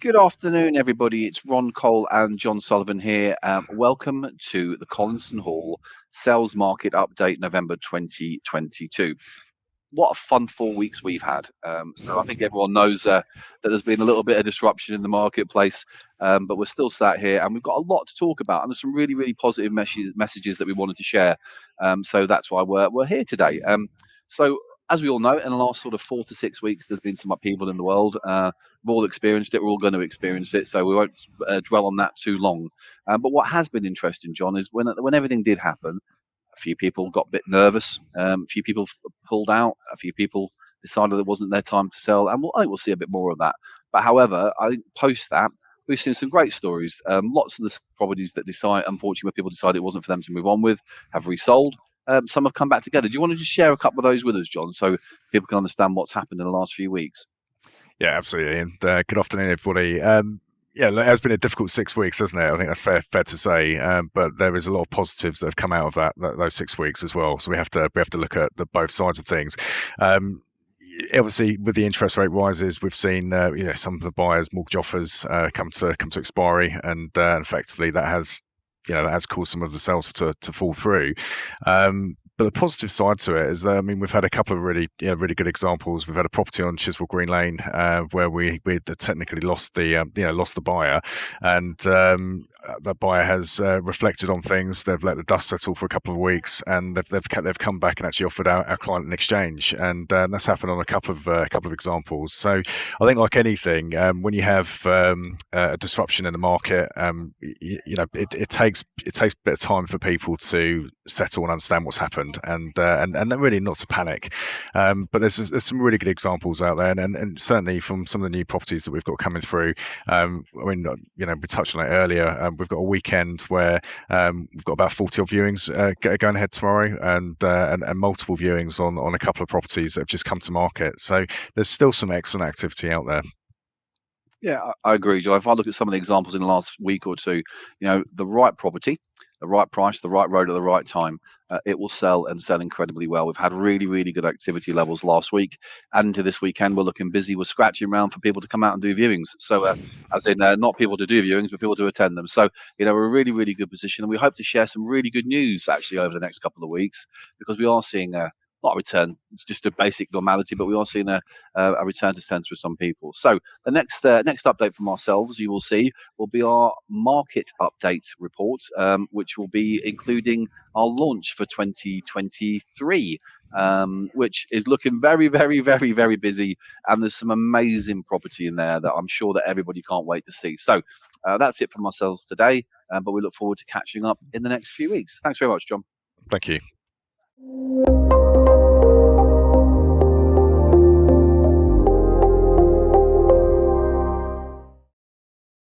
Good afternoon, everybody. It's Ron, Cole and John Sullivan here. Welcome to the Collinson Hall Sales Market Update November 2022. What a fun 4 weeks we've had. So I think everyone knows that there's been a little bit of disruption in the marketplace, but we're still sat here and we've got a lot to talk about. And there's some really, really positive messages that we wanted to share. So that's why we're here today. So as we all know, in the last sort of 4 to 6 weeks, there's been some upheaval in the world. We've all experienced it. We're all going to experience it. So we won't dwell on that too long. But what has been interesting, John, is when everything did happen, a few people got a bit nervous. A few people pulled out. A few people decided it wasn't their time to sell. And I think we'll see a bit more of that. But however, I think post that, we've seen some great stories. Lots of the properties that unfortunately, where people decided it wasn't for them to move on with, have resold. Some have come back together. Do you want to just share a couple of those with us, John, so people can understand what's happened in the last few weeks? Yeah, absolutely. And good afternoon, everybody. Yeah, it has been a difficult 6 weeks, hasn't it? I think that's fair to say. But there is a lot of positives that have come out of those 6 weeks as well. So we have to look at both sides of things. Obviously, with the interest rate rises, we've seen some of the buyers' mortgage offers come to expiry, and effectively that has caused some of the sales to fall through. But the positive side to it is, we've had a couple of really good examples. We've had a property on Chiswell Green Lane where we technically lost the buyer, and that buyer has reflected on things. They've let the dust settle for a couple of weeks, and they've come back and actually offered our client an exchange, and that's happened on a couple of examples. So I think, like anything, when you have a disruption in the market, it takes a bit of time for people to settle and understand what's happened, and really not to panic. But there's some really good examples out there, and certainly from some of the new properties that we've got coming through. We touched on it earlier. We've got a weekend where we've got about 40 odd viewings going ahead tomorrow, and multiple viewings on a couple of properties that have just come to market. So there's still some excellent activity out there. Yeah, I agree, John. If I look at some of the examples in the last week or two, the right property, the right price, the right road at the right time, it will sell and sell incredibly well. We've had really, really good activity levels last week, and into this weekend, we're looking busy. We're scratching around for people to come out and do viewings. So, as in not people to do viewings, but people to attend them. So, we're a really, really good position, and we hope to share some really good news actually over the next couple of weeks, because we are seeing not a return, it's just a basic normality, but we are seeing a return to sense with some people. So the next update from ourselves, you will see, will be our market update report, which will be including our launch for 2023, which is looking very, very, very, very busy. And there's some amazing property in there that I'm sure that everybody can't wait to see. So that's it from ourselves today, but we look forward to catching up in the next few weeks. Thanks very much, John. Thank you.